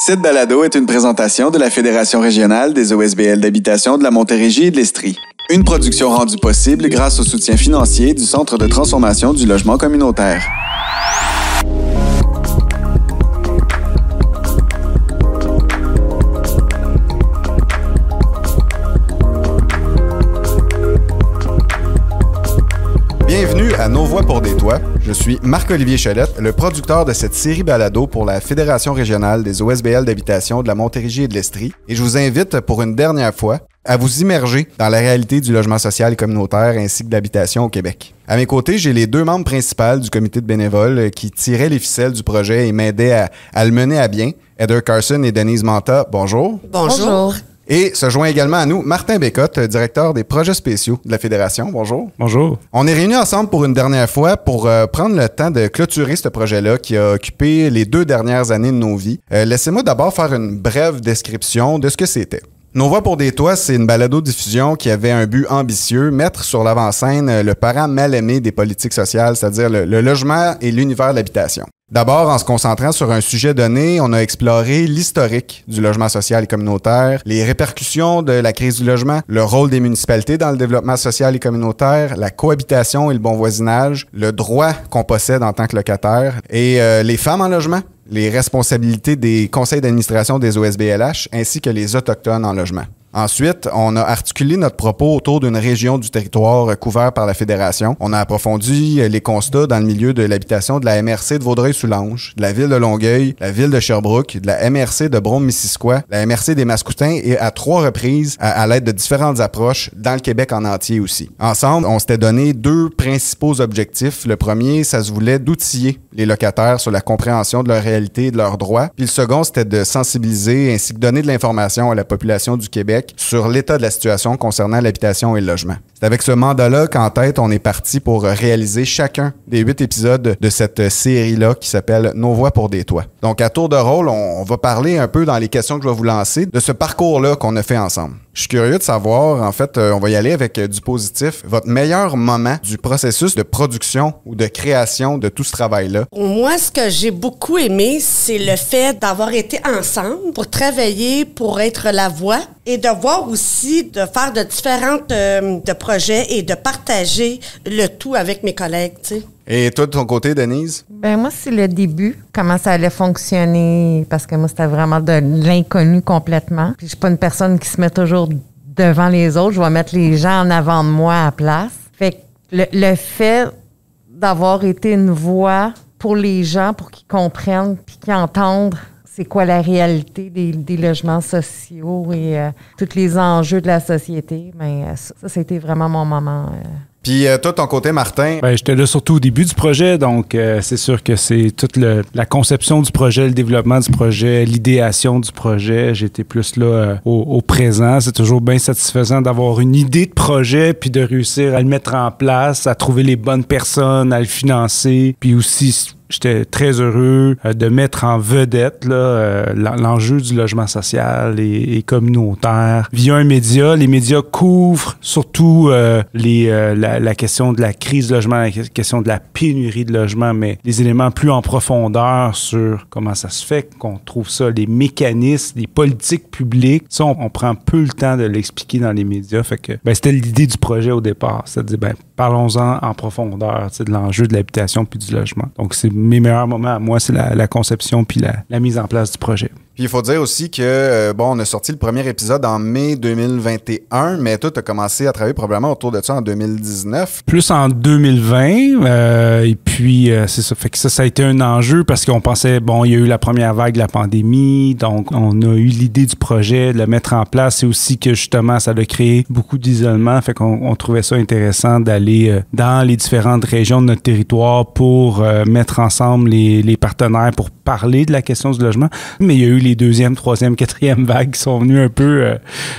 Cette balado est une présentation de la Fédération régionale des OSBL d'habitation de la Montérégie et de l'Estrie. Une production rendue possible grâce au soutien financier du Centre de transformation du logement communautaire. Bienvenue à Nos Voix pour des Toits. Je suis Marc-Olivier Chalette, le producteur de cette série balado pour la Fédération régionale des OSBL d'habitation de la Montérégie et de l'Estrie. Et je vous invite pour une dernière fois à vous immerger dans la réalité du logement social et communautaire ainsi que de l'habitation au Québec. À mes côtés, j'ai les deux membres principaux du comité de bénévoles qui tiraient les ficelles du projet et m'aidaient à le mener à bien. Heather Carson et Denise Manta, bonjour. Bonjour. Et se joint également à nous Martin Bécotte, directeur des projets spéciaux de la Fédération. Bonjour. Bonjour. On est réunis ensemble pour une dernière fois pour prendre le temps de clôturer ce projet-là qui a occupé les 2 dernières années de nos vies. Laissez-moi d'abord faire une brève description de ce que c'était. Nos Voix pour des Toits, c'est une balado-diffusion qui avait un but ambitieux, mettre sur l'avant-scène le parent mal-aimé des politiques sociales, c'est-à-dire le logement et l'univers de l'habitation. D'abord, en se concentrant sur un sujet donné, on a exploré l'historique du logement social et communautaire, les répercussions de la crise du logement, le rôle des municipalités dans le développement social et communautaire, la cohabitation et le bon voisinage, le droit qu'on possède en tant que locataire et les femmes en logement, les responsabilités des conseils d'administration des OSBLH ainsi que les autochtones en logement. Ensuite, on a articulé notre propos autour d'une région du territoire couvert par la Fédération. On a approfondi les constats dans le milieu de l'habitation de la MRC de Vaudreuil-Soulanges, de la ville de Longueuil, la ville de Sherbrooke, de la MRC de Brome-Missisquoi, la MRC des Mascoutins et à 3 reprises, à l'aide de différentes approches, dans le Québec en entier aussi. Ensemble, on s'était donné 2 principaux objectifs. Le premier, ça se voulait d'outiller les locataires sur la compréhension de leur réalité et de leurs droits. Puis le second, c'était de sensibiliser ainsi que donner de l'information à la population du Québec sur l'état de la situation concernant l'habitation et le logement. C'est avec ce mandat-là qu'en tête, on est parti pour réaliser chacun des 8 épisodes de cette série-là qui s'appelle Nos Voix pour des Toits. Donc, à tour de rôle, on va parler un peu dans les questions que je vais vous lancer de ce parcours-là qu'on a fait ensemble. Je suis curieux de savoir, en fait, on va y aller avec du positif, votre meilleur moment du processus de production ou de création de tout ce travail-là. Pour moi, ce que j'ai beaucoup aimé, c'est le fait d'avoir été ensemble pour travailler, pour être la voix et de voir aussi, de faire de différentes de projets et de partager le tout avec mes collègues, tu sais. Et toi, de ton côté, Denise? Ben moi, c'est le début, comment ça allait fonctionner, parce que moi, c'était vraiment de l'inconnu complètement. Puis je suis pas une personne qui se met toujours devant les autres, je vais mettre les gens en avant de moi à la place. Fait que le fait d'avoir été une voix pour les gens, pour qu'ils comprennent puis qu'ils entendent c'est quoi la réalité des logements sociaux et tous les enjeux de la société, ben ça a été vraiment mon moment. Puis toi, ton côté, Martin? Ben, j'étais là surtout au début du projet, donc c'est sûr que c'est toute la conception du projet, le développement du projet, l'idéation du projet. J'étais plus là au présent. C'est toujours bien satisfaisant d'avoir une idée de projet puis de réussir à le mettre en place, à trouver les bonnes personnes, à le financer, puis aussi... J'étais très heureux de mettre en vedette l'enjeu du logement social et communautaire via un média. Les médias couvrent surtout la question de la crise de logement, la question de la pénurie de logement, mais les éléments plus en profondeur sur comment ça se fait qu'on trouve ça, les mécanismes, les politiques publiques. Ça, on prend peu le temps de l'expliquer dans les médias. Fait que c'était l'idée du projet au départ. C'est-à-dire, parlons-en en profondeur de l'enjeu de l'habitation puis du logement. Donc, c'est mes meilleurs moments à moi, c'est la conception puis la mise en place du projet. Puis il faut dire aussi que, on a sorti le premier épisode en mai 2021, mais toi, tu as commencé à travailler probablement autour de ça en 2019. Plus en 2020, et puis c'est ça. Fait que ça a été un enjeu parce qu'on pensait, il y a eu la première vague de la pandémie, donc on a eu l'idée du projet, de le mettre en place. C'est aussi que justement, ça a créé beaucoup d'isolement, fait qu'on trouvait ça intéressant d'aller dans les différentes régions de notre territoire pour mettre ensemble les partenaires pour parler de la question du logement. Mais il y a eu les 2e, 3e, 4e vagues qui sont venues un peu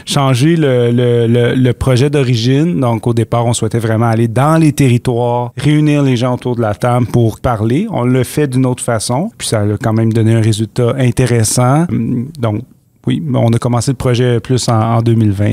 changer le projet d'origine. Donc, au départ, on souhaitait vraiment aller dans les territoires, réunir les gens autour de la table pour parler. On le fait d'une autre façon. Puis, ça a quand même donné un résultat intéressant. Donc, oui, on a commencé le projet plus en 2020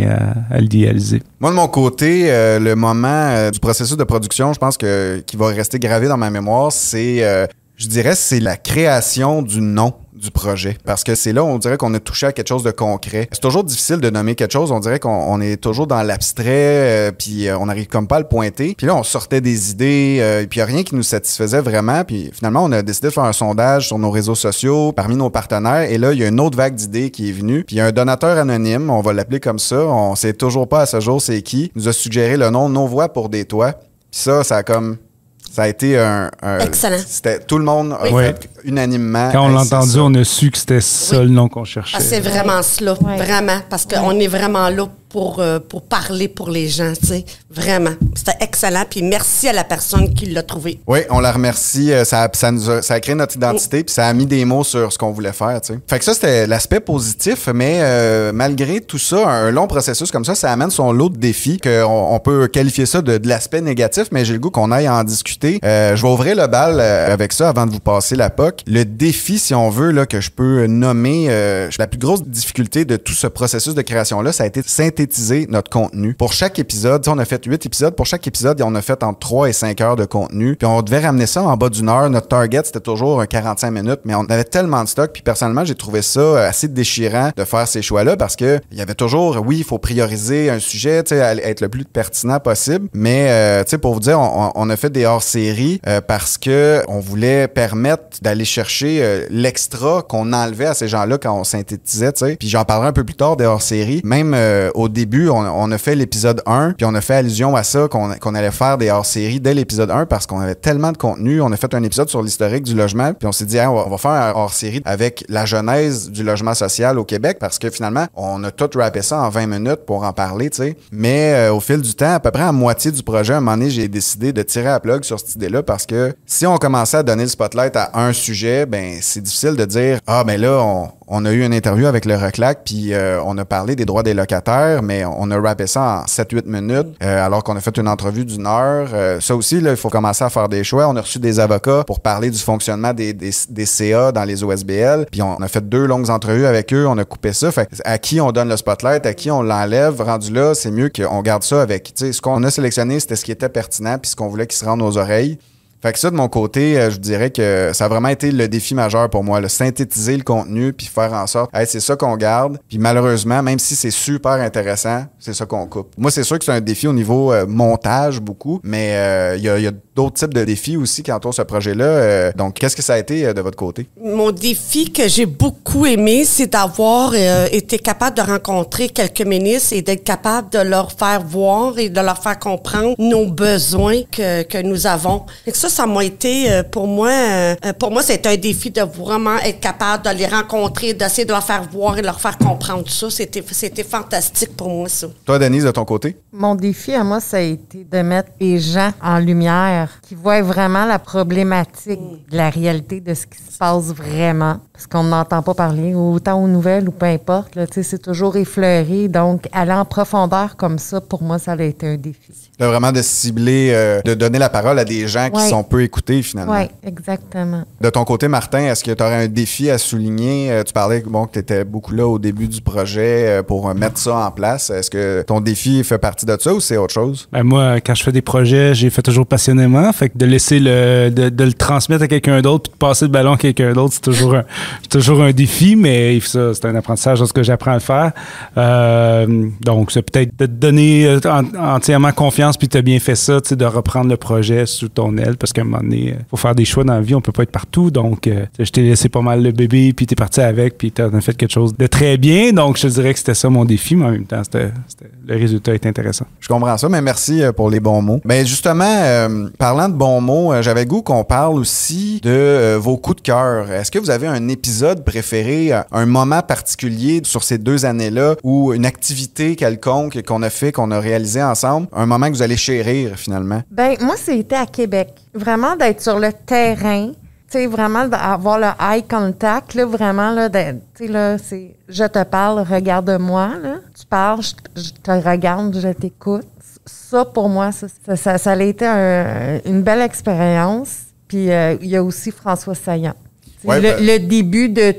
à l'idéaliser. Moi, de mon côté, le moment du processus de production, je pense qui va rester gravé dans ma mémoire, c'est, je dirais, c'est la création du nom du projet? Parce que c'est là, on dirait qu'on a touché à quelque chose de concret. C'est toujours difficile de nommer quelque chose. On dirait qu'on est toujours dans l'abstrait, puis on n'arrive comme pas à le pointer. Puis là, on sortait des idées, puis il n'y a rien qui nous satisfaisait vraiment. Puis finalement, on a décidé de faire un sondage sur nos réseaux sociaux, parmi nos partenaires. Et là, il y a une autre vague d'idées qui est venue. Puis il y a un donateur anonyme, on va l'appeler comme ça. On sait toujours pas à ce jour c'est qui. Il nous a suggéré le nom Nos Voix pour des Toits. Puis ça a été un excellent. C'était tout le monde a fait unanimement. Quand on l'a entendu, on a su que c'était ça le nom qu'on cherchait. Ah, c'est vraiment cela, vraiment, parce qu'on est vraiment là pour parler pour les gens, tu sais, vraiment. C'était excellent, puis merci à la personne qui l'a trouvé. Oui, on la remercie. Ça a créé notre identité, puis ça a mis des mots sur ce qu'on voulait faire, tu sais. Fait que ça, c'était l'aspect positif, mais malgré tout ça, un long processus comme ça amène son lot de défis, qu'on peut qualifier ça de l'aspect négatif, mais j'ai le goût qu'on aille en discuter. Je vais ouvrir le bal avec ça avant de vous passer la POC. Le défi, si on veut, là, que je peux nommer, la plus grosse difficulté de tout ce processus de création-là, ça a été synthétiser notre contenu. Pour chaque épisode, on a fait 8 épisodes. Pour chaque épisode, on a fait entre 3 et 5 heures de contenu. Puis on devait ramener ça en bas d'une heure. Notre target, c'était toujours un 45 minutes, mais on avait tellement de stock. Puis personnellement, j'ai trouvé ça assez déchirant de faire ces choix-là parce que il y avait toujours, oui, il faut prioriser un sujet, être le plus pertinent possible. Mais pour vous dire, on a fait des hors-séries parce que on voulait permettre d'aller chercher l'extra qu'on enlevait à ces gens-là quand on synthétisait. Puis j'en parlerai un peu plus tard des hors-séries. Même au début, on a fait l'épisode 1, puis on a fait allusion à ça, qu'on allait faire des hors-séries dès l'épisode 1 parce qu'on avait tellement de contenu. On a fait un épisode sur l'historique du logement, puis on s'est dit, on va faire un hors-série avec la genèse du logement social au Québec parce que finalement, on a tout rappé ça en 20 minutes pour en parler, tu sais. Mais au fil du temps, à peu près à moitié du projet, à un moment donné, j'ai décidé de tirer la plug sur cette idée-là parce que si on commençait à donner le spotlight à un sujet, ben c'est difficile de dire, ben là, on a eu une interview avec le Reclac, puis on a parlé des droits des locataires, mais on a rappé ça en 7-8 minutes, alors qu'on a fait une entrevue d'une heure. Ça aussi, là, il faut commencer à faire des choix. On a reçu des avocats pour parler du fonctionnement des CA dans les OSBL, puis on a fait 2 longues entrevues avec eux, on a coupé ça. Fait à qui on donne le spotlight, à qui on l'enlève, rendu là, c'est mieux qu'on garde ça avec, tu sais, ce qu'on a sélectionné, c'était ce qui était pertinent, puis ce qu'on voulait qu'il se rende aux oreilles. Fait que ça, de mon côté, je dirais que ça a vraiment été le défi majeur pour moi, synthétiser le contenu puis faire en sorte, c'est ça qu'on garde. Puis malheureusement, même si c'est super intéressant, c'est ça qu'on coupe. Moi, c'est sûr que c'est un défi au niveau montage beaucoup, mais il y a d'autres types de défis aussi qui entourent ce projet-là. Donc, qu'est-ce que ça a été de votre côté? Mon défi que j'ai beaucoup aimé, c'est d'avoir été capable de rencontrer quelques ministres et d'être capable de leur faire voir et de leur faire comprendre nos besoins que nous avons. Et ça m'a été, pour moi, c'est un défi de vraiment être capable de les rencontrer, d'essayer de leur faire voir et de leur faire comprendre ça. C'était fantastique pour moi, ça. Toi, Denise, de ton côté? Mon défi à moi, ça a été de mettre les gens en lumière, qui voient vraiment la problématique de la réalité de ce qui se passe vraiment. Parce qu'on n'entend pas parler, autant aux nouvelles ou peu importe. Là, c'est toujours effleuré. Donc, aller en profondeur comme ça, pour moi, ça a été un défi. Vraiment de cibler, de donner la parole à des gens qui sont peu écoutés, finalement. Oui, exactement. De ton côté, Martin, est-ce que tu aurais un défi à souligner? Tu parlais que tu étais beaucoup là au début du projet pour mettre ça en place. Est-ce que ton défi fait partie de ça ou c'est autre chose? Ben moi, quand je fais des projets, j'ai fait toujours passionnément. Fait que de laisser de le transmettre à quelqu'un d'autre puis de passer le ballon à quelqu'un d'autre, c'est toujours un défi, mais ça, c'est un apprentissage lorsque j'apprends à le faire. Donc, c'est peut-être de te donner entièrement confiance puis tu as bien fait ça, de reprendre le projet sous ton aile parce qu'à un moment donné, faut faire des choix dans la vie, on peut pas être partout. Donc, je t'ai laissé pas mal le bébé puis t'es parti avec puis t'as fait quelque chose de très bien. Donc, je te dirais que c'était ça mon défi, mais en même temps, le résultat est intéressant. Je comprends ça, mais merci pour les bons mots. Ben justement, parlant de bons mots, j'avais le goût qu'on parle aussi de vos coups de cœur. Est-ce que vous avez un épisode préféré, un moment particulier sur ces 2 années-là ou une activité quelconque qu'on a réalisé ensemble, un moment que vous allez chérir finalement? Ben moi, c'était à Québec. Vraiment d'être sur le terrain, tu sais, vraiment d'avoir le eye contact, là, vraiment, là, tu sais, là, c'est je te parle, regarde-moi, là. Tu parles, je te regarde, je t'écoute. Ça, pour moi, ça a été une belle expérience. Puis, il y a aussi François Saillant. Ouais, le début de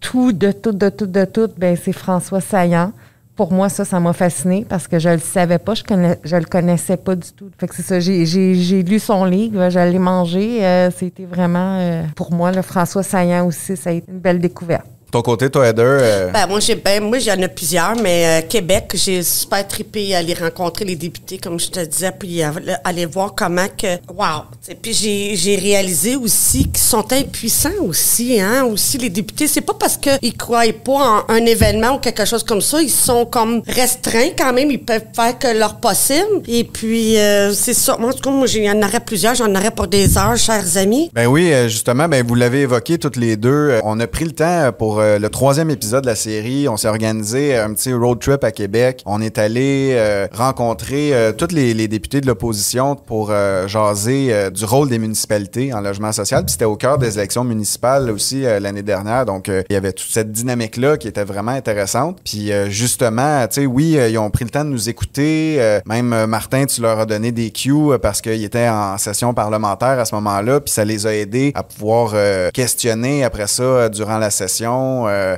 tout, ben c'est François Saillant. pour moi, ça m'a fasciné parce que je le savais pas, je le connaissais pas du tout. Fait que c'est ça, j'ai lu son livre, je l'ai mangé. C'était vraiment, pour moi, le François Saillant aussi, ça a été une belle découverte. Ton côté, toi, Heather? Moi, j'en ai plusieurs, mais Québec, j'ai super trippé à aller rencontrer les députés, comme je te disais, puis aller voir comment que... Wow! T'sais, puis j'ai réalisé aussi qu'ils sont impuissants aussi, hein? Aussi, les députés, c'est pas parce qu'ils croient pas en un événement ou quelque chose comme ça, ils sont comme restreints quand même, ils peuvent faire que leur possible. Et puis, c'est ça. Moi, en tout cas, moi, il y en aurait plusieurs, j'en aurais pour des heures, chers amis. Ben oui, justement, vous l'avez évoqué toutes les deux. On a pris le temps pour le 3e épisode de la série. On s'est organisé un petit road trip à Québec. On est allé rencontrer tous les députés de l'opposition pour jaser du rôle des municipalités en logement social. Puis c'était au cœur des élections municipales aussi l'année dernière. Donc, il y avait toute cette dynamique-là qui était vraiment intéressante. Puis justement, tu sais, oui, ils ont pris le temps de nous écouter. Même Martin, tu leur as donné des cues parce qu'ils étaient en session parlementaire à ce moment-là. Puis ça les a aidés à pouvoir questionner après ça durant la session.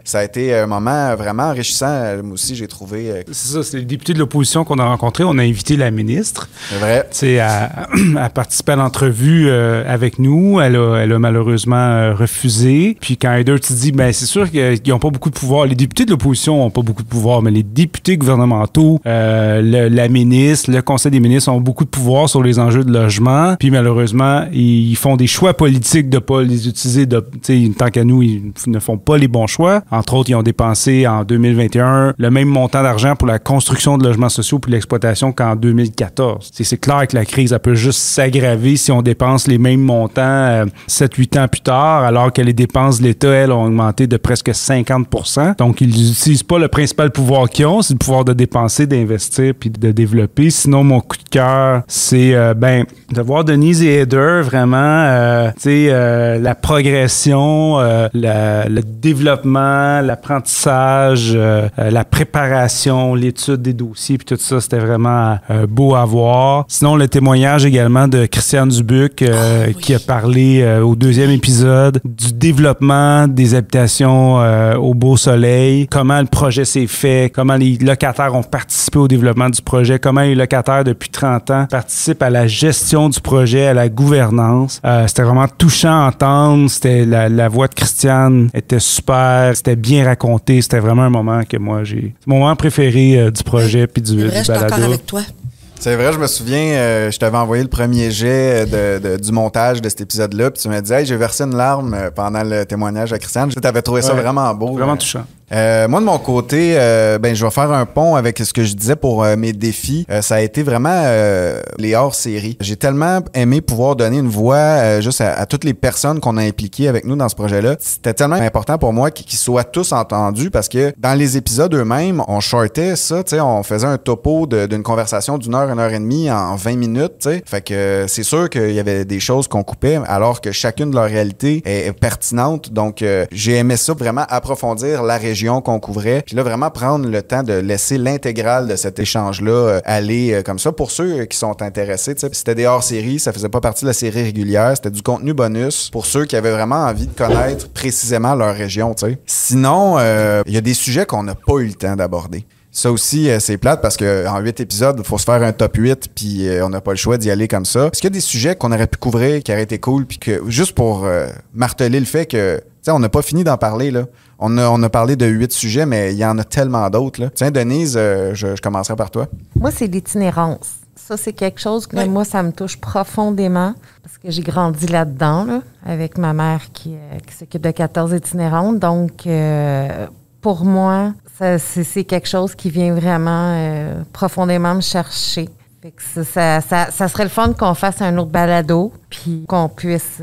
Ça a été un moment vraiment enrichissant. Moi aussi, j'ai trouvé... C'est ça, c'est les députés de l'opposition qu'on a rencontrés. On a invité la ministre. C'est vrai. Tu sais, à participer à l'entrevue avec nous. Elle a malheureusement refusé. Puis quand Heather, tu dis, c'est sûr qu'ils n'ont pas beaucoup de pouvoir. Les députés de l'opposition n'ont pas beaucoup de pouvoir, mais les députés gouvernementaux, la ministre, le Conseil des ministres ont beaucoup de pouvoir sur les enjeux de logement. Puis malheureusement, ils font des choix politiques de ne pas les utiliser. Tant qu'à nous, ils ne font pas les bons choix. Entre autres, ils ont dépensé en 2021 le même montant d'argent pour la construction de logements sociaux puis l'exploitation qu'en 2014. C'est clair que la crise, elle peut juste s'aggraver si on dépense les mêmes montants 7-8 ans plus tard, alors que les dépenses de l'État, elles, ont augmenté de presque 50%. Donc, ils n'utilisent pas le principal pouvoir qu'ils ont, c'est le pouvoir de dépenser, d'investir puis de développer. Sinon, mon coup de cœur, c'est de voir Denise et Heather vraiment, la progression, le développement, l'apprentissage, la préparation, l'étude des dossiers, puis tout ça, c'était vraiment beau à voir. Sinon, le témoignage également de Christiane Dubuc, qui a parlé au 2e épisode du développement des habitations au beau soleil, comment le projet s'est fait, comment les locataires ont participé au développement du projet, comment les locataires depuis 30 ans participent à la gestion du projet, à la gouvernance. C'était vraiment touchant à entendre. C'était la voix de Christiane était super, c'était bien raconté. C'était vraiment un moment que moi, c'est mon moment préféré du projet puis du balado. Je suis d'accord avec toi. C'est vrai, je me souviens, je t'avais envoyé le premier jet du montage de cet épisode-là, puis tu m'as dit « Hey, j'ai versé une larme pendant le témoignage à Christiane. » Tu avais trouvé ça vraiment beau. Vraiment touchant. Moi, de mon côté, je vais faire un pont avec ce que je disais pour mes défis. Ça a été vraiment les hors-séries. J'ai tellement aimé pouvoir donner une voix juste à toutes les personnes qu'on a impliquées avec nous dans ce projet-là. C'était tellement important pour moi qu'ils soient tous entendus parce que dans les épisodes eux-mêmes, on shortait ça, tu sais, on faisait un topo d'une conversation d'1 heure, 1 heure et demie en 20 minutes, tu sais. Fait que c'est sûr qu'il y avait des choses qu'on coupait alors que chacune de leurs réalités est pertinente. Donc, j'ai aimé ça vraiment approfondir la région qu'on couvrait, puis là, vraiment prendre le temps de laisser l'intégrale de cet échange-là aller comme ça pour ceux qui sont intéressés. T'sais. C'était des hors-séries, ça faisait pas partie de la série régulière, c'était du contenu bonus pour ceux qui avaient vraiment envie de connaître précisément leur région. T'sais. Sinon, il y a des sujets qu'on n'a pas eu le temps d'aborder. Ça aussi, c'est plate parce qu'en 8 épisodes, il faut se faire un top 8 puis on n'a pas le choix d'y aller comme ça. Est-ce qu'il y a des sujets qu'on aurait pu couvrir qui auraient été cool puis que, juste pour marteler le fait que, on n'a pas fini d'en parler, là. On a parlé de 8 sujets, mais il y en a tellement d'autres, là. Tiens, Denise, je commencerai par toi. Moi, c'est l'itinérance. Ça, c'est quelque chose que moi, ça me touche profondément parce que j'ai grandi là-dedans, là, avec ma mère qui s'occupe de 14 itinérantes. Donc, pour moi, c'est quelque chose qui vient vraiment profondément me chercher. Fait que ça serait le fun qu'on fasse un autre balado, puis qu'on puisse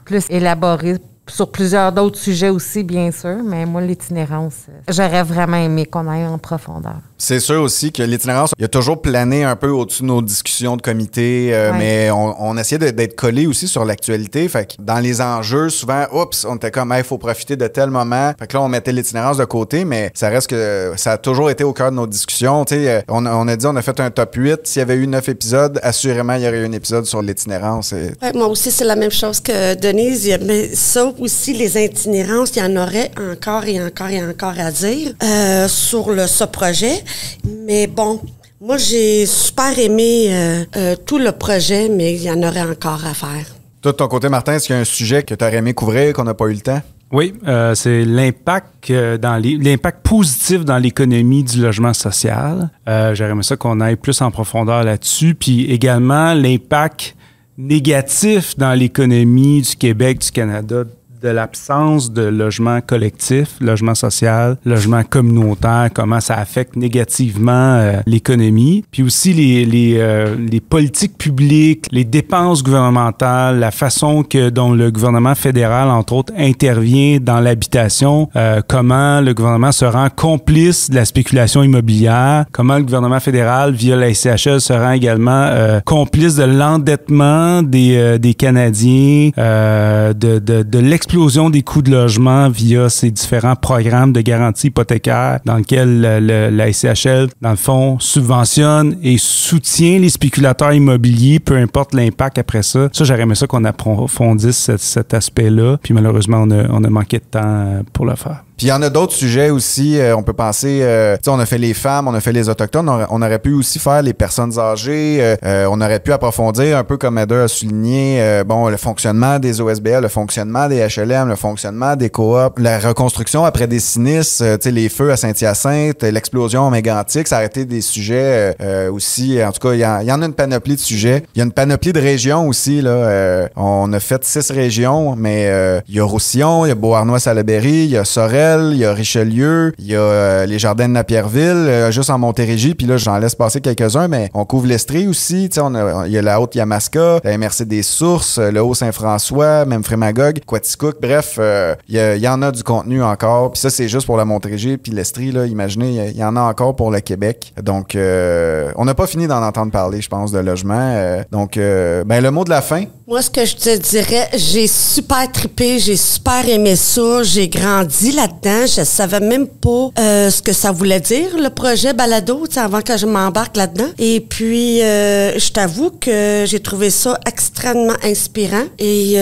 plus élaborer sur plusieurs d'autres sujets aussi, bien sûr, mais moi, l'itinérance, j'aurais vraiment aimé qu'on aille en profondeur. C'est sûr aussi que l'itinérance, il a toujours plané un peu au-dessus de nos discussions de comité, mais on essayait d'être collé aussi sur l'actualité. Fait que dans les enjeux, souvent, on était comme, il faut profiter de tel moment. Fait que là, on mettait l'itinérance de côté, mais ça reste que ça a toujours été au cœur de nos discussions. Tu sais, on a dit, on a fait un top 8. S'il y avait eu 9 épisodes, assurément, il y aurait eu un épisode sur l'itinérance. Ouais, moi aussi, c'est la même chose que Denise. Mais ça aussi, les itinérances, il y en aurait encore et encore et encore à dire sur ce projet. Mais bon, moi, j'ai super aimé tout le projet, mais il y en aurait encore à faire. Toi, de ton côté, Martin, est-ce qu'il y a un sujet que tu aurais aimé couvrir, qu'on n'a pas eu le temps? Oui, c'est l'impact l'impact positif dans l'économie du logement social. J'aurais aimé ça qu'on aille plus en profondeur là-dessus. Puis également l'impact négatif dans l'économie du Québec, du Canada, de l'absence de logement collectif, logement social, logement communautaire, comment ça affecte négativement l'économie. Puis aussi les politiques publiques, les dépenses gouvernementales, la façon dont le gouvernement fédéral, entre autres, intervient dans l'habitation, comment le gouvernement se rend complice de la spéculation immobilière, comment le gouvernement fédéral, via la SCHL, se rend également complice de l'endettement des Canadiens, de l'explosion des coûts de logement via ces différents programmes de garantie hypothécaire dans lesquels la SCHL, dans le fond, subventionne et soutient les spéculateurs immobiliers, peu importe l'impact après ça. Ça, j'aurais aimé ça qu'on approfondisse cet aspect-là. Puis malheureusement, on a manqué de temps pour le faire. Puis il y en a d'autres sujets aussi. On peut penser, on a fait les femmes, on a fait les Autochtones. On aurait pu aussi faire les personnes âgées. On aurait pu approfondir, un peu comme Heather a souligné, le fonctionnement des OSBL, le fonctionnement des HLM, le fonctionnement des coops, la reconstruction après des sinistres, les feux à Saint-Hyacinthe, l'explosion au Mégantic. Ça aurait été des sujets aussi. En tout cas, il y en a une panoplie de sujets. Il y a une panoplie de régions aussi. Là. On a fait 6 régions, mais il y a Roussillon, il y a Beauharnois-Salaberry, il y a Sorel, il y a Richelieu, il y a les Jardins de Napierville, juste en Montérégie, puis là, j'en laisse passer quelques-uns, mais on couvre l'Estrie aussi, il y a la Haute-Yamaska, la MRC des Sources, le Haut-Saint-François, même Frémagogue, Quaticook, bref, il y en a du contenu encore, puis ça, c'est juste pour la Montérégie, puis l'Estrie, là, imaginez, il y en a encore pour le Québec, donc on n'a pas fini d'en entendre parler, je pense, de logement, donc, le mot de la fin. Moi, ce que je te dirais, j'ai super trippé, j'ai super aimé ça, j'ai grandi là-dedans, je savais même pas ce que ça voulait dire, le projet Balado, avant que je m'embarque là-dedans. Et puis, je t'avoue que j'ai trouvé ça extrêmement inspirant et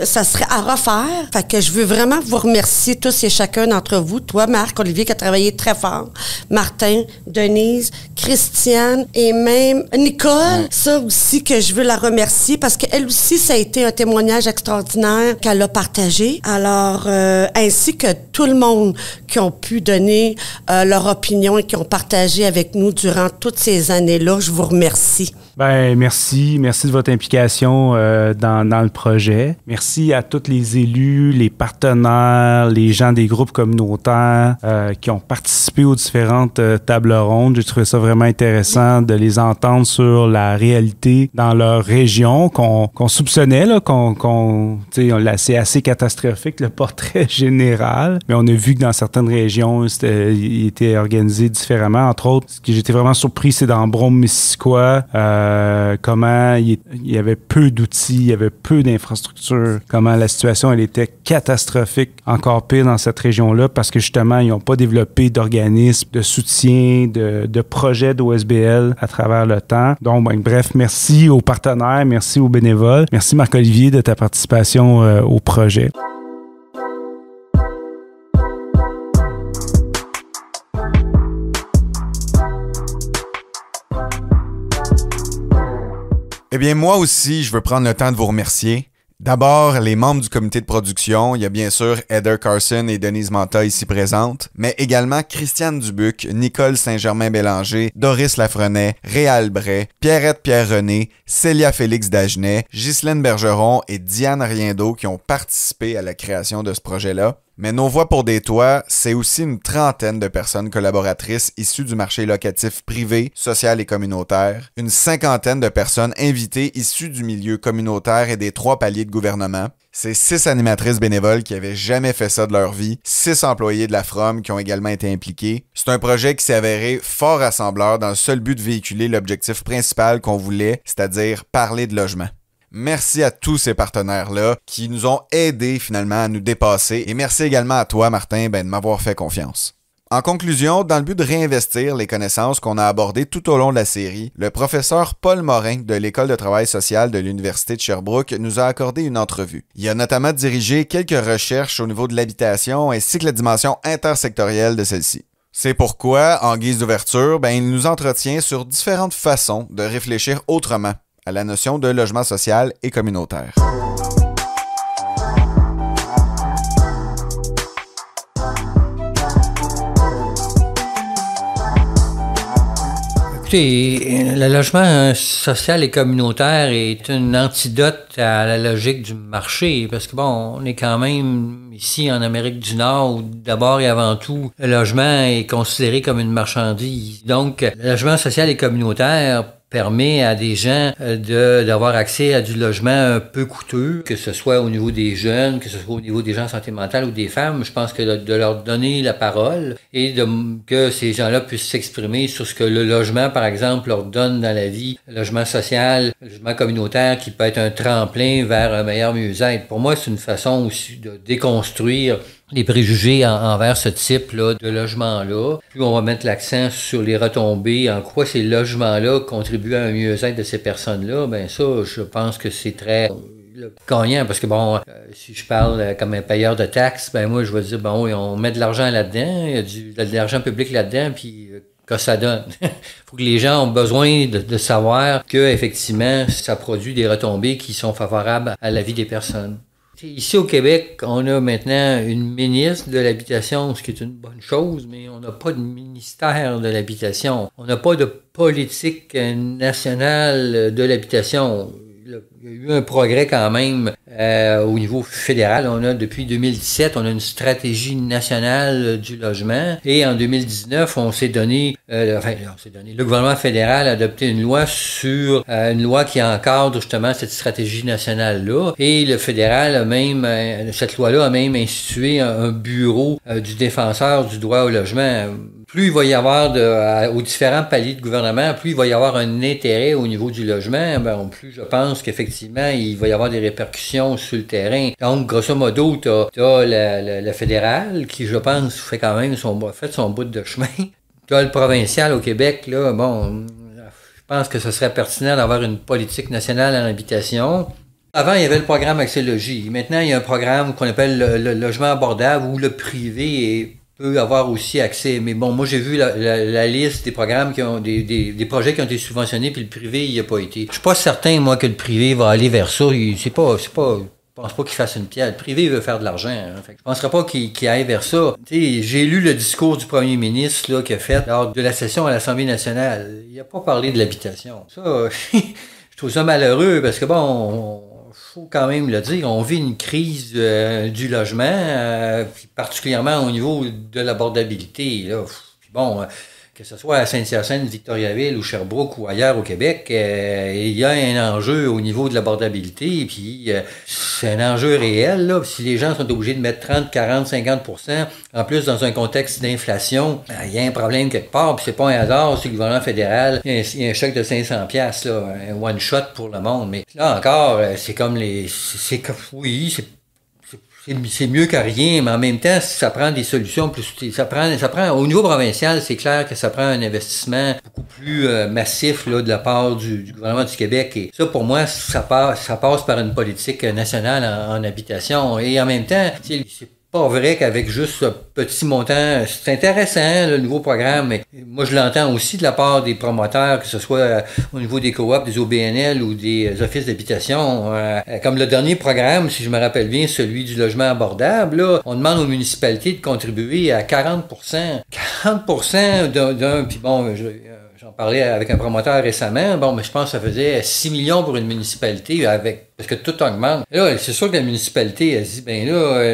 ça serait à refaire. Fait que je veux vraiment vous remercier tous et chacun d'entre vous, toi, Marc, Olivier, qui a travaillé très fort, Martin, Denise, Christiane et même Nicole. Ça aussi que je veux la remercier parce qu'elle aussi, ça a été un témoignage extraordinaire qu'elle a partagé. Alors, ainsi que tout le monde qui ont pu donner leur opinion et qui ont partagé avec nous durant toutes ces années-là, je vous remercie. Merci de votre implication dans le projet. Merci à tous les élus, les partenaires, les gens des groupes communautaires qui ont participé aux différentes tables rondes. J'ai trouvé ça vraiment intéressant de les entendre sur la réalité dans leur région qu'on soupçonnait, là, c'est assez catastrophique, le portrait général. Mais on a vu que dans certaines régions, il était organisé différemment. Entre autres, ce que j'étais vraiment surpris, c'est dans Brome-Missisquoi, comment il y avait peu d'outils, il y avait peu d'infrastructures, comment la situation, elle était catastrophique, encore pire dans cette région-là, parce que justement, ils n'ont pas développé d'organismes de soutien, de projets d'OSBL à travers le temps. Donc, bref, merci aux partenaires, merci aux bénévoles. Merci Marc-Olivier de ta participation au projet. Eh bien, moi aussi, je veux prendre le temps de vous remercier. D'abord, les membres du comité de production. Il y a bien sûr Heather Carson et Denise Manta ici présentes, mais également Christiane Dubuc, Nicole Saint-Germain-Bélanger, Doris Lafrenet, Réal Bray, Pierrette Pierre-René, Célia Félix Dagenet, Ghislaine Bergeron et Diane Riendeau qui ont participé à la création de ce projet-là. Mais Nos Voix pour des toits, c'est aussi une trentaine de personnes collaboratrices issues du marché locatif privé, social et communautaire, une cinquantaine de personnes invitées issues du milieu communautaire et des 3 paliers de gouvernement. C'est 6 animatrices bénévoles qui avaient jamais fait ça de leur vie, 6 employés de la FROM qui ont également été impliqués. C'est un projet qui s'est avéré fort rassembleur dans le seul but de véhiculer l'objectif principal qu'on voulait, c'est-à-dire parler de logement. Merci à tous ces partenaires-là qui nous ont aidés finalement à nous dépasser et merci également à toi, Martin, de m'avoir fait confiance. En conclusion, dans le but de réinvestir les connaissances qu'on a abordées tout au long de la série, le professeur Paul Morin de l'École de travail social de l'Université de Sherbrooke nous a accordé une entrevue. Il a notamment dirigé quelques recherches au niveau de l'habitation ainsi que la dimension intersectorielle de celle-ci. C'est pourquoi, en guise d'ouverture, il nous entretient sur différentes façons de réfléchir autrement à la notion de logement social et communautaire. Écoutez, le logement social et communautaire est une antidote à la logique du marché, parce que on est quand même ici en Amérique du Nord où d'abord et avant tout, le logement est considéré comme une marchandise. Donc, le logement social et communautaire permet à des gens d'avoir accès à du logement un peu coûteux, que ce soit au niveau des jeunes, que ce soit au niveau des gens en santé mentale ou des femmes. Je pense que de leur donner la parole et que ces gens-là puissent s'exprimer sur ce que le logement, par exemple, leur donne dans la vie, le logement social, le logement communautaire qui peut être un tremplin vers un meilleur mieux-être. Pour moi, c'est une façon aussi de déconstruire les préjugés envers ce type-là de logement-là. Puis on va mettre l'accent sur les retombées, en quoi ces logements-là contribuent à un mieux-être de ces personnes-là, ça, je pense que c'est très gagnant, parce que si je parle comme un payeur de taxes, moi, je vais dire, oui, on met de l'argent là-dedans, il y a de l'argent public là-dedans, puis que ça donne. Faut que les gens ont besoin de savoir que, effectivement, ça produit des retombées qui sont favorables à la vie des personnes. Ici au Québec, on a maintenant une ministre de l'habitation, ce qui est une bonne chose, mais on n'a pas de ministère de l'habitation. On n'a pas de politique nationale de l'habitation. Il y a eu un progrès quand même au niveau fédéral. On a depuis 2017, on a une stratégie nationale du logement. Et en 2019, on s'est donné, le gouvernement fédéral a adopté une loi sur une loi qui encadre justement cette stratégie nationale-là. Et le fédéral a même, cette loi-là a même institué un bureau du défenseur du droit au logement. Plus il va y avoir aux différents paliers de gouvernement, plus il va y avoir un intérêt au niveau du logement, plus je pense qu'effectivement, il va y avoir des répercussions sur le terrain. Donc, grosso modo, t'as le fédéral qui, je pense, fait quand même son bout de chemin. T'as le provincial au Québec, là, je pense que ce serait pertinent d'avoir une politique nationale en habitation. Avant, il y avait le programme Accès Logis. Maintenant, il y a un programme qu'on appelle le logement abordable où le privé peut avoir aussi accès. Mais moi, j'ai vu la liste des programmes qui ont des projets qui ont été subventionnés, puis le privé, il n'y a pas été. Je suis pas certain, moi, que le privé va aller vers ça. Je pense pas qu'il fasse une pierre. Le privé veut faire de l'argent. Fait que je penserais pas qu'il aille vers ça. J'ai lu le discours du premier ministre là, qu'il a fait lors de la session à l'Assemblée nationale. Il n'a pas parlé de l'habitation. Ça, je trouve ça malheureux parce que faut quand même le dire, on vit une crise du logement, particulièrement au niveau de l'abordabilité. Là. Puis que ce soit à Saint-Hyacinthe, Victoriaville ou Sherbrooke ou ailleurs au Québec, il y a un enjeu au niveau de l'abordabilité, puis c'est un enjeu réel. Là. Si les gens sont obligés de mettre 30, 40, 50%, en plus dans un contexte d'inflation, il y a un problème quelque part, puis c'est pas un hasard, c'est le gouvernement fédéral, il y a un chèque de 500$, là, un one-shot pour le monde. Mais là encore, c'est comme c'est mieux que rien, mais en même temps, ça prend des solutions ça prend au niveau provincial, c'est clair que ça prend un investissement beaucoup plus massif là, de la part du gouvernement du Québec. Et ça, pour moi, ça passe par une politique nationale en habitation. Et en même temps, c'est pas vrai qu'avec juste ce petit montant, c'est intéressant, le nouveau programme, mais moi je l'entends aussi de la part des promoteurs, que ce soit au niveau des coops, des OBNL ou des offices d'habitation. Comme le dernier programme, si je me rappelle bien, celui du logement abordable, là, on demande aux municipalités de contribuer à 40%. 40% d'un, puis j'en parlais avec un promoteur récemment, mais je pense que ça faisait 6 millions pour une municipalité parce que tout augmente. Là, c'est sûr que la municipalité, elle se dit,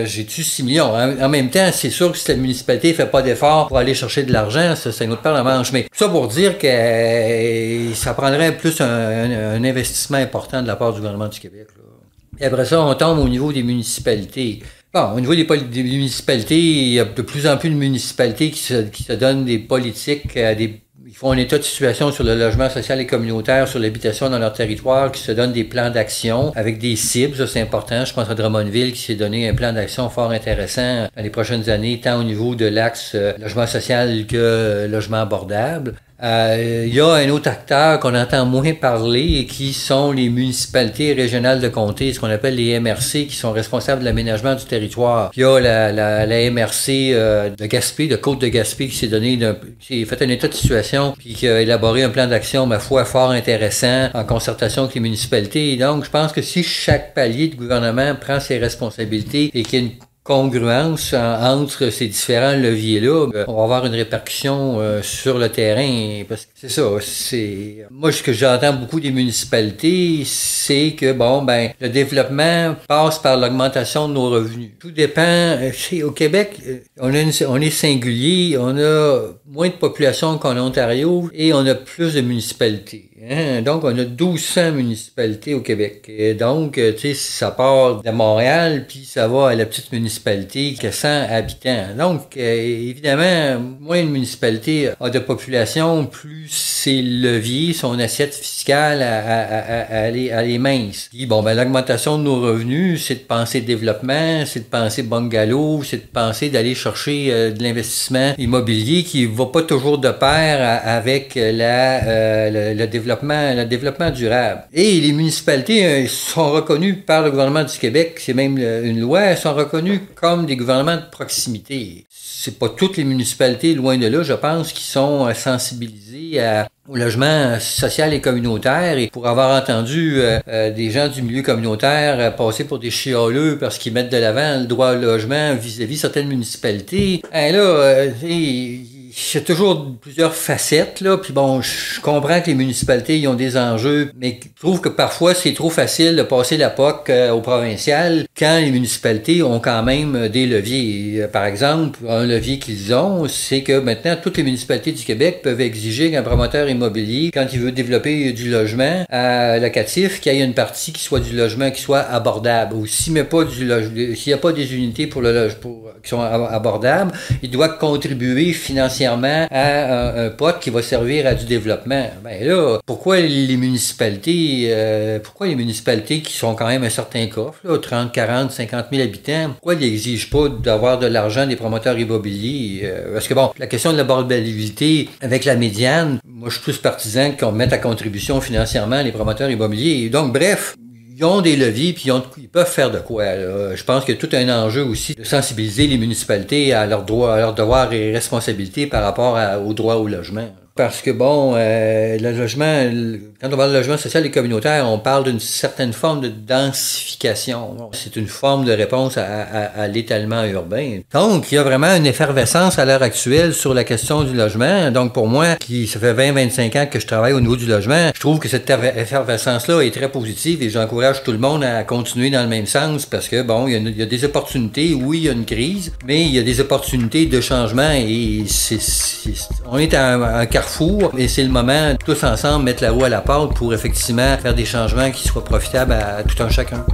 j'ai-tu 6 millions? En même temps, c'est sûr que si la municipalité fait pas d'efforts pour aller chercher de l'argent, ça, c'est une autre paire de manches. Mais tout ça pour dire que ça prendrait plus un investissement important de la part du gouvernement du Québec. Là. Et après ça, on tombe au niveau des municipalités. Au niveau des municipalités, il y a de plus en plus de municipalités qui se donnent des politiques, ils font un état de situation sur le logement social et communautaire, sur l'habitation dans leur territoire, qui se donnent des plans d'action avec des cibles, ça c'est important. Je pense à Drummondville qui s'est donné un plan d'action fort intéressant dans les prochaines années, tant au niveau de l'axe logement social que logement abordable. Il y a un autre acteur qu'on entend moins parler et qui sont les municipalités régionales de comté, ce qu'on appelle les MRC, qui sont responsables de l'aménagement du territoire. Puis il y a la MRC de Gaspé, de Côte-de-Gaspé, qui s'est fait un état de situation puis qui a élaboré un plan d'action, ma foi, fort intéressant en concertation avec les municipalités. Et donc, je pense que si chaque palier de gouvernement prend ses responsabilités et qu'il y a une congruence entre ces différents leviers-là, on va avoir une répercussion sur le terrain. Parce que c'est ça. Moi, ce que j'entends beaucoup des municipalités, c'est que le développement passe par l'augmentation de nos revenus. Tout dépend. Au Québec, on est singulier, on a moins de population qu'en Ontario et on a plus de municipalités. Donc, on a 1200 municipalités au Québec. Et donc, tu sais, ça part de Montréal, puis ça va à la petite municipalité qui a 100 habitants. Donc, évidemment, moins une municipalité a de population, plus ses leviers, son assiette fiscale, elle est mince. Puis, l'augmentation de nos revenus, c'est de penser développement, c'est de penser bungalow, c'est de penser d'aller chercher de l'investissement immobilier qui va pas toujours de pair avec le développement durable. Et les municipalités sont reconnues par le gouvernement du Québec, c'est même une loi, elles sont reconnues comme des gouvernements de proximité. C'est pas toutes les municipalités, loin de là, je pense, qui sont sensibilisées au logement social et communautaire. Et pour avoir entendu des gens du milieu communautaire passer pour des chialeux parce qu'ils mettent de l'avant le droit au logement vis-à-vis certaines municipalités, il y a toujours plusieurs facettes, là. Puis je comprends que les municipalités, ils ont des enjeux, mais je trouve que parfois, c'est trop facile de passer la POC au provincial quand les municipalités ont quand même des leviers. Par exemple, un levier qu'ils ont, c'est que maintenant, toutes les municipalités du Québec peuvent exiger qu'un promoteur immobilier, quand il veut développer du logement locatif, qu'il y ait une partie qui soit du logement qui soit abordable. Ou s'il n'y a pas des unités qui sont abordables, il doit contribuer financièrement à un pot qui va servir à du développement. Pourquoi les municipalités qui sont quand même un certain coffre, là, 30, 40, 50 000 habitants, pourquoi ils n'exigent pas d'avoir de l'argent des promoteurs immobiliers? Parce que la question de l'abordabilité avec la médiane, moi je suis plus partisan qu'on mette à contribution financièrement les promoteurs immobiliers. Donc bref, ils ont des leviers puis ils peuvent faire de quoi. Là. Je pense qu'il y a tout un enjeu aussi de sensibiliser les municipalités à leurs droits, à leurs devoirs et responsabilités par rapport au droit au logement. Parce que le logement, quand on parle de logement social et communautaire, on parle d'une certaine forme de densification. C'est une forme de réponse à l'étalement urbain. Donc, il y a vraiment une effervescence à l'heure actuelle sur la question du logement. Donc, pour moi, ça fait 20-25 ans que je travaille au niveau du logement, je trouve que cette effervescence-là est très positive et j'encourage tout le monde à continuer dans le même sens parce que, il y a des opportunités. Oui, il y a une crise, mais il y a des opportunités de changement et on est à un carrefour et c'est le moment, tous ensemble, mettre la roue à la pâte pour effectivement faire des changements qui soient profitables à tout un chacun.